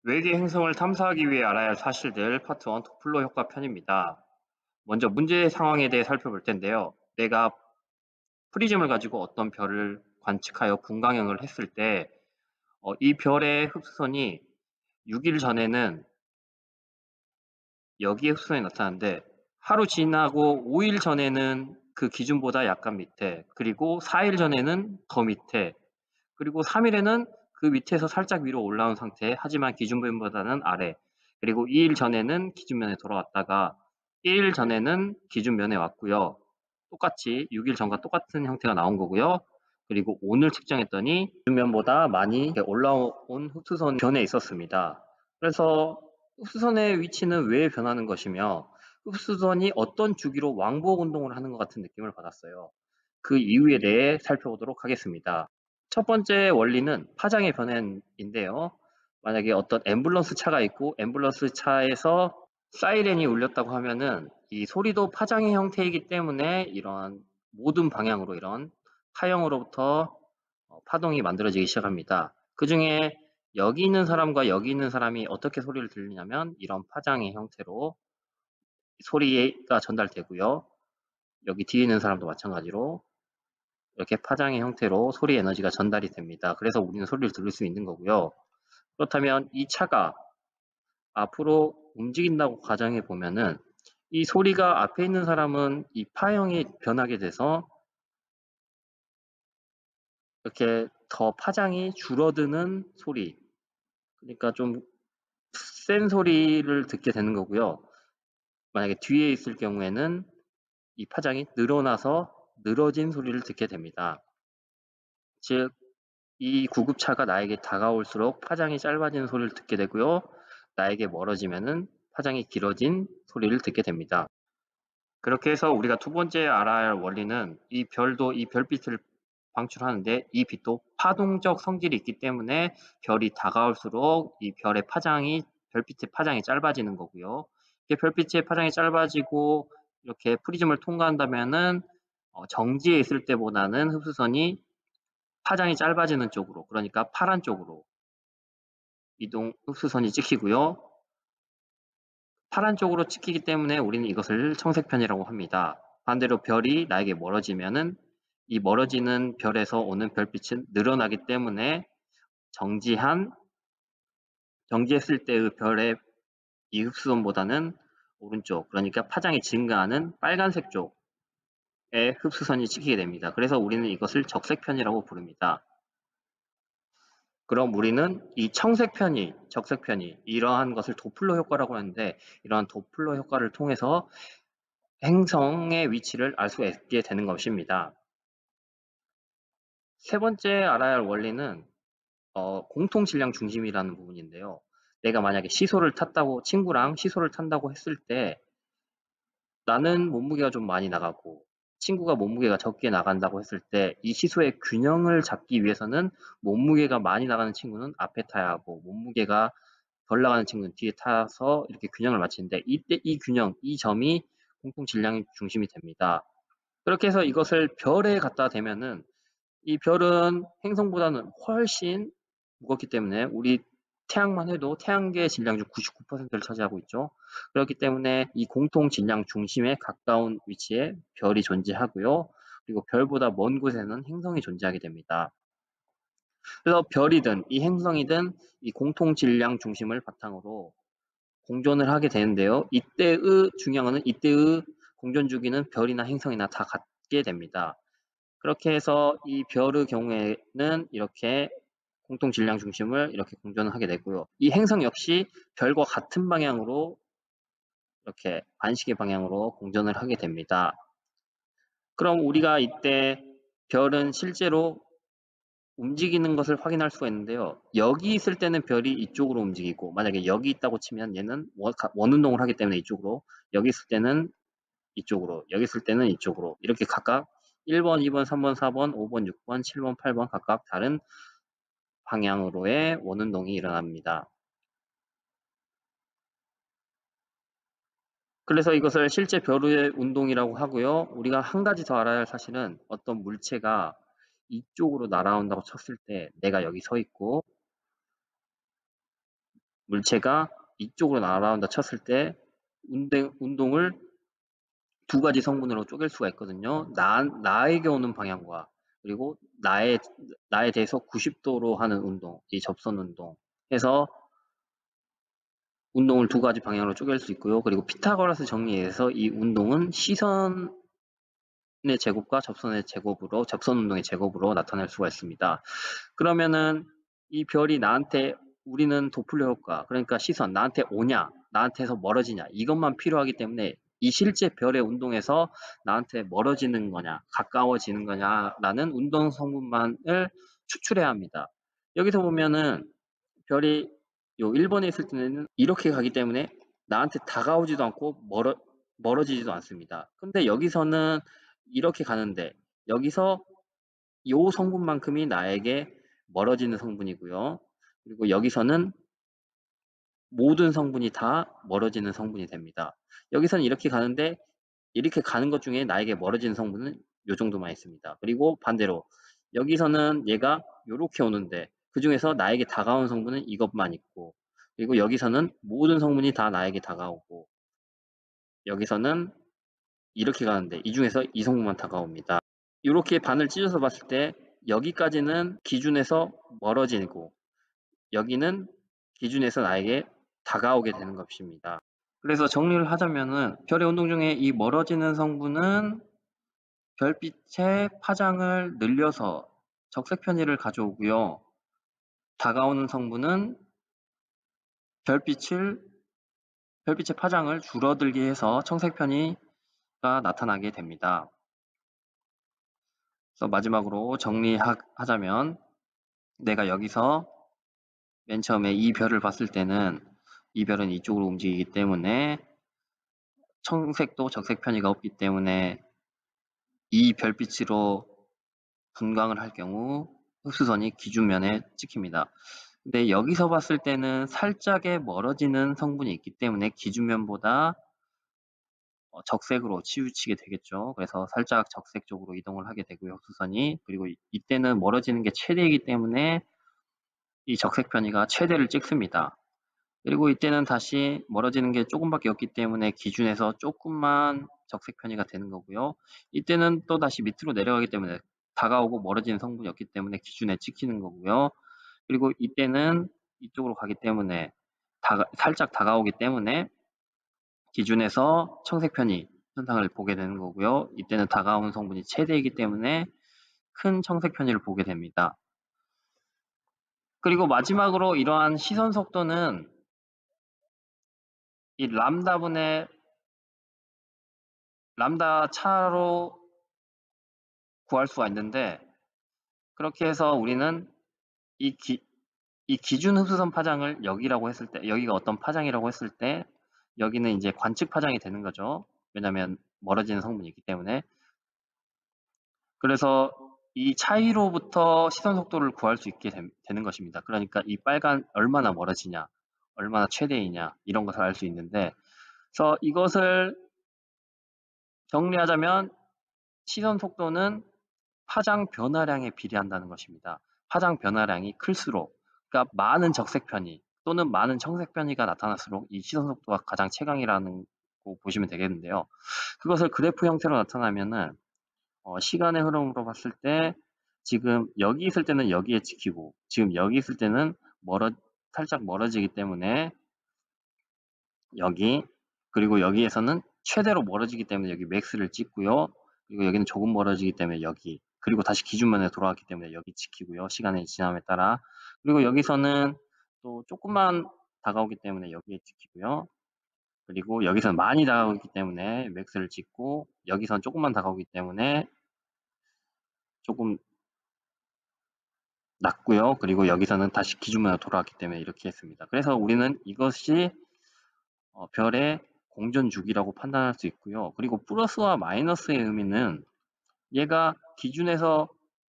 외계 행성을 탐사하기 위해 알아야 할 사실들 파트 1 도플러 효과 편입니다. 먼저 문제 상황에 대해 살펴볼 텐데요. 내가 프리즘을 가지고 어떤 별을 관측하여 분광형을 했을 때 이 별의 흡수선이 6일 전에는 여기에 흡수선이 나타나는데 하루 지나고 5일 전에는 그 기준보다 약간 밑에, 그리고 4일 전에는 더 밑에, 그리고 3일에는 그 밑에서 살짝 위로 올라온 상태, 하지만 기준면보다는 아래, 그리고 2일 전에는 기준면에 돌아왔다가 1일 전에는 기준면에 왔고요. 똑같이 6일 전과 똑같은 형태가 나온 거고요. 그리고 오늘 측정했더니 기준면보다 많이 올라온 흡수선 변에 있었습니다. 그래서 흡수선의 위치는 왜 변하는 것이며 흡수선이 어떤 주기로 왕복 운동을 하는 것 같은 느낌을 받았어요. 그 이유에 대해 살펴보도록 하겠습니다. 첫 번째 원리는 파장의 변환인데요. 만약에 어떤 앰뷸런스 차가 있고 앰뷸런스 차에서 사이렌이 울렸다고 하면은 이 소리도 파장의 형태이기 때문에 이런 모든 방향으로 이런 타형으로부터 파동이 만들어지기 시작합니다. 그 중에 여기 있는 사람과 여기 있는 사람이 어떻게 소리를 들리냐면 이런 파장의 형태로 소리가 전달되고요. 여기 뒤에 있는 사람도 마찬가지로 이렇게 파장의 형태로 소리 에너지가 전달이 됩니다. 그래서 우리는 소리를 들을 수 있는 거고요. 그렇다면 이 차가 앞으로 움직인다고 가정해 보면은 이 소리가 앞에 있는 사람은 이 파형이 변하게 돼서 이렇게 더 파장이 줄어드는 소리, 그러니까 좀 센 소리를 듣게 되는 거고요. 만약에 뒤에 있을 경우에는 이 파장이 늘어나서 늘어진 소리를 듣게 됩니다. 즉, 이 구급차가 나에게 다가올수록 파장이 짧아지는 소리를 듣게 되고요. 나에게 멀어지면은 파장이 길어진 소리를 듣게 됩니다. 그렇게 해서 우리가 두 번째 알아야 할 원리는 이 별도 이 별빛을 방출하는데 이 빛도 파동적 성질이 있기 때문에 별이 다가올수록 이 별의 파장이 별빛의 파장이 짧아지는 거고요. 이렇게 별빛의 파장이 짧아지고 이렇게 프리즘을 통과한다면은 정지에 있을 때보다는 흡수선이 파장이 짧아지는 쪽으로, 그러니까 파란 쪽으로 이동 흡수선이 찍히고요. 파란 쪽으로 찍히기 때문에 우리는 이것을 청색편이라고 합니다. 반대로 별이 나에게 멀어지면은 이 멀어지는 별에서 오는 별빛은 늘어나기 때문에 정지했을 때의 별의 이 흡수선보다는 오른쪽, 그러니까 파장이 증가하는 빨간색 쪽에 흡수선이 찍히게 됩니다. 그래서 우리는 이것을 적색편이라고 부릅니다. 그럼 우리는 이 청색편이, 적색편이 이러한 것을 도플러 효과라고 하는데 이러한 도플러 효과를 통해서 행성의 위치를 알 수 있게 되는 것입니다. 세 번째 알아야 할 원리는 공통 질량 중심이라는 부분인데요. 내가 만약에 친구랑 시소를 탄다고 했을 때 나는 몸무게가 좀 많이 나가고 친구가 몸무게가 적게 나간다고 했을 때 이 시소의 균형을 잡기 위해서는 몸무게가 많이 나가는 친구는 앞에 타야 하고 몸무게가 덜 나가는 친구는 뒤에 타서 이렇게 균형을 맞추는데 이때 이 균형, 이 점이 공통 질량의 중심이 됩니다. 그렇게 해서 이것을 별에 갖다 대면은 이 별은 행성보다는 훨씬 무겁기 때문에 우리 태양만 해도 태양계의 질량 중 99%를 차지하고 있죠. 그렇기 때문에 이 공통 질량 중심에 가까운 위치에 별이 존재하고요. 그리고 별보다 먼 곳에는 행성이 존재하게 됩니다. 그래서 별이든 이 행성이든 이 공통 질량 중심을 바탕으로 공존을 하게 되는데요. 이때의 중요한 이때의 공존 주기는 별이나 행성이나 다 같게 됩니다. 그렇게 해서 이 별의 경우에는 이렇게 공통 질량 중심을 이렇게 공존을 하게 되고요. 이 행성 역시 별과 같은 방향으로 이렇게 반시계 방향으로 공존을 하게 됩니다. 그럼 우리가 이때 별은 실제로 움직이는 것을 확인할 수가 있는데요. 여기 있을 때는 별이 이쪽으로 움직이고 만약에 여기 있다고 치면 얘는 원운동을 하기 때문에 이쪽으로, 여기 있을 때는 이쪽으로, 여기 있을 때는 이쪽으로 이렇게 각각 1번, 2번, 3번, 4번, 5번, 6번, 7번, 8번 각각 다른 방향으로의 원운동이 일어납니다. 그래서 이것을 실제 별의 운동이라고 하고요. 우리가 한 가지 더 알아야 할 사실은 어떤 물체가 이쪽으로 날아온다고 쳤을 때 내가 여기 서 있고 물체가 이쪽으로 날아온다 쳤을 때 운동을 두 가지 성분으로 쪼갤 수가 있거든요. 나에게 오는 방향과 그리고 나에 대해서 90도로 하는 운동, 이 접선 운동 해서 운동을 두 가지 방향으로 쪼갤 수 있고요. 그리고 피타고라스 정리에서 이 운동은 시선의 제곱과 접선의 제곱으로, 접선 운동의 제곱으로 나타낼 수가 있습니다. 그러면은 이 별이 우리는 도플러 효과, 그러니까 시선, 나한테 오냐, 나한테서 멀어지냐, 이것만 필요하기 때문에 이 실제 별의 운동에서 나한테 멀어지는 거냐, 가까워지는 거냐라는 운동 성분만을 추출해야 합니다. 여기서 보면은 별이 요 1번에 있을 때는 이렇게 가기 때문에 나한테 다가오지도 않고 멀어지지도 않습니다. 근데 여기서는 이렇게 가는데 여기서 요 성분만큼이 나에게 멀어지는 성분이고요. 그리고 여기서는 모든 성분이 다 멀어지는 성분이 됩니다. 여기서는 이렇게 가는데 이렇게 가는 것 중에 나에게 멀어지는 성분은 요 정도만 있습니다. 그리고 반대로 여기서는 얘가 요렇게 오는데 그 중에서 나에게 다가온 성분은 이것만 있고 그리고 여기서는 모든 성분이 다 나에게 다가오고 여기서는 이렇게 가는데 이 중에서 이 성분만 다가옵니다. 이렇게 반을 찢어서 봤을 때 여기까지는 기준에서 멀어지고 여기는 기준에서 나에게 다가오게 되는 것입니다. 그래서 정리를 하자면은 별의 운동 중에 이 멀어지는 성분은 별빛의 파장을 늘려서 적색 편의를 가져오고요. 다가오는 성분은 별빛의 파장을 줄어들게 해서 청색 편의가 나타나게 됩니다. 그래서 마지막으로 정리하자면 내가 여기서 맨 처음에 이 별을 봤을 때는 이 별은 이쪽으로 움직이기 때문에 청색도 적색 편의가 없기 때문에 이 별빛으로 분광을 할 경우 흡수선이 기준면에 찍힙니다. 근데 여기서 봤을 때는 살짝의 멀어지는 성분이 있기 때문에 기준면보다 적색으로 치우치게 되겠죠. 그래서 살짝 적색 쪽으로 이동을 하게 되고요. 흡수선이. 그리고 이때는 멀어지는 게 최대이기 때문에 이 적색 편의가 최대를 찍습니다. 그리고 이때는 다시 멀어지는 게 조금밖에 없기 때문에 기준에서 조금만 적색 편의가 되는 거고요. 이때는 또 다시 밑으로 내려가기 때문에 다가오고 멀어지는 성분이 없기 때문에 기준에 찍히는 거고요. 그리고 이때는 이쪽으로 가기 때문에 살짝 다가오기 때문에 기준에서 청색 편의 현상을 보게 되는 거고요. 이때는 다가오는 성분이 최대이기 때문에 큰 청색 편의를 보게 됩니다. 그리고 마지막으로 이러한 시선 속도는 이 람다 차로 구할 수가 있는데 그렇게 해서 우리는 이 기준 흡수선 파장을 여기라고 했을 때 여기가 어떤 파장이라고 했을 때 여기는 이제 관측 파장이 되는 거죠. 왜냐하면 멀어지는 성분이 있기 때문에. 그래서 이 차이로부터 시선 속도를 구할 수 있게 되는 것입니다. 그러니까 이 빨간 얼마나 멀어지냐, 얼마나 최대이냐 이런 것을 알 수 있는데 그래서 이것을 정리하자면 시선 속도는 파장 변화량에 비례한다는 것입니다. 파장 변화량이 클수록 그러니까 많은 적색 편의 또는 많은 청색 편의가 나타날수록 이 시선 속도가 가장 최강이라는 거 보시면 되겠는데요. 그것을 그래프 형태로 나타나면은 시간의 흐름으로 봤을 때 지금 여기 있을 때는 여기에 찍히고 지금 여기 있을 때는 살짝 멀어지기 때문에 여기 그리고 여기에서는 최대로 멀어지기 때문에 여기 맥스를 찍고요. 그리고 여기는 조금 멀어지기 때문에 여기 그리고 다시 기준면에 돌아왔기 때문에 여기 찍히고요. 시간의 지남에 따라 그리고 여기서는 또 조금만 다가오기 때문에 여기에 찍히고요. 그리고 여기서는 많이 다가오기 때문에 맥스를 찍고 여기서는 조금만 다가오기 때문에 조금 낮고요. 그리고 여기서는 다시 기준면으로 돌아왔기 때문에 이렇게 했습니다. 그래서 우리는 이것이 별의 공전 주기라고 판단할 수 있고요. 그리고 플러스와 마이너스의 의미는 얘가 기준에서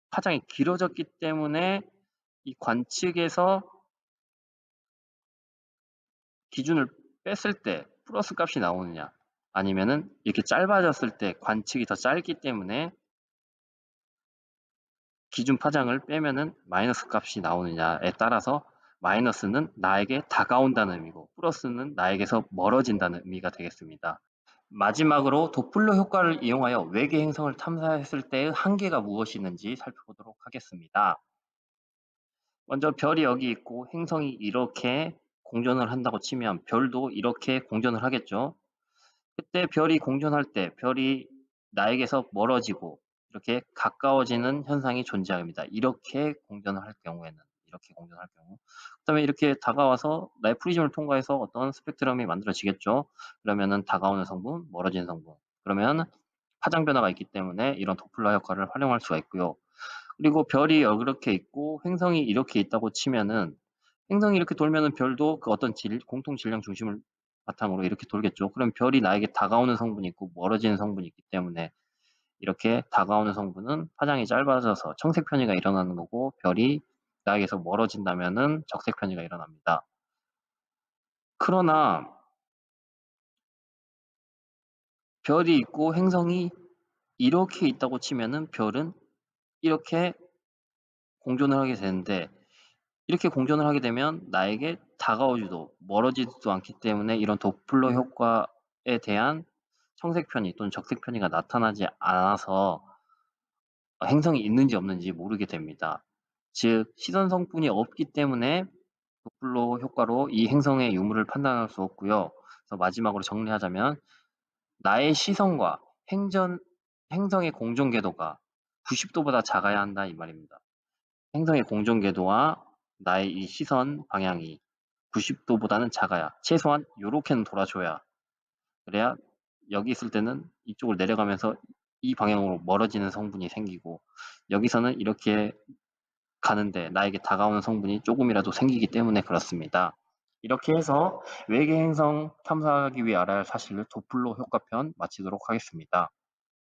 파장이 길어졌기 때문에 이 관측에서 기준을 뺐을 때 플러스 값이 나오느냐 아니면은 이렇게 짧아졌을 때 관측이 더 짧기 때문에 기준 파장을 빼면은 마이너스 값이 나오느냐에 따라서 마이너스는 나에게 다가온다는 의미고 플러스는 나에게서 멀어진다는 의미가 되겠습니다. 마지막으로 도플러 효과를 이용하여 외계 행성을 탐사했을 때의 한계가 무엇이 있는지 살펴보도록 하겠습니다. 먼저 별이 여기 있고 행성이 이렇게 공전을 한다고 치면 별도 이렇게 공전을 하겠죠. 그때 별이 공전할 때 별이 나에게서 멀어지고 이렇게 가까워지는 현상이 존재합니다. 이렇게 공전을 할 경우에는 이렇게 공전할 경우 그다음에 이렇게 다가와서 나의 프리즘을 통과해서 어떤 스펙트럼이 만들어지겠죠. 그러면은 다가오는 성분, 멀어지는 성분. 그러면 파장 변화가 있기 때문에 이런 도플러 효과를 활용할 수가 있고요. 그리고 별이 이렇게 있고 행성이 이렇게 있다고 치면은 행성이 이렇게 돌면은 별도 그 어떤 공통 질량 중심을 바탕으로 이렇게 돌겠죠. 그럼 별이 나에게 다가오는 성분이 있고 멀어지는 성분이 있기 때문에 이렇게 다가오는 성분은 파장이 짧아져서 청색 편이가 일어나는 거고 별이 나에게서 멀어진다면은 적색 편이가 일어납니다. 그러나 별이 있고 행성이 이렇게 있다고 치면은 별은 이렇게 공존을 하게 되는데 이렇게 공존을 하게 되면 나에게 다가오지도 멀어지지도 않기 때문에 이런 도플러 효과에 대한 청색 편이 또는 적색 편이가 나타나지 않아서 행성이 있는지 없는지 모르게 됩니다. 즉 시선 성분이 없기 때문에 도플러 효과로 이 행성의 유무를 판단할 수 없고요. 그래서 마지막으로 정리하자면 나의 시선과 행성의 공존 궤도가 90도보다 작아야 한다 이 말입니다. 행성의 공존 궤도와 나의 이 시선 방향이 90도보다는 작아야 최소한 요렇게는 돌아줘야 그래야 여기 있을 때는 이쪽을 내려가면서 이 방향으로 멀어지는 성분이 생기고 여기서는 이렇게 가는데 나에게 다가오는 성분이 조금이라도 생기기 때문에 그렇습니다. 이렇게 해서 외계 행성 탐사하기 위해 알아야 할 사실을 도플러 효과편 마치도록 하겠습니다.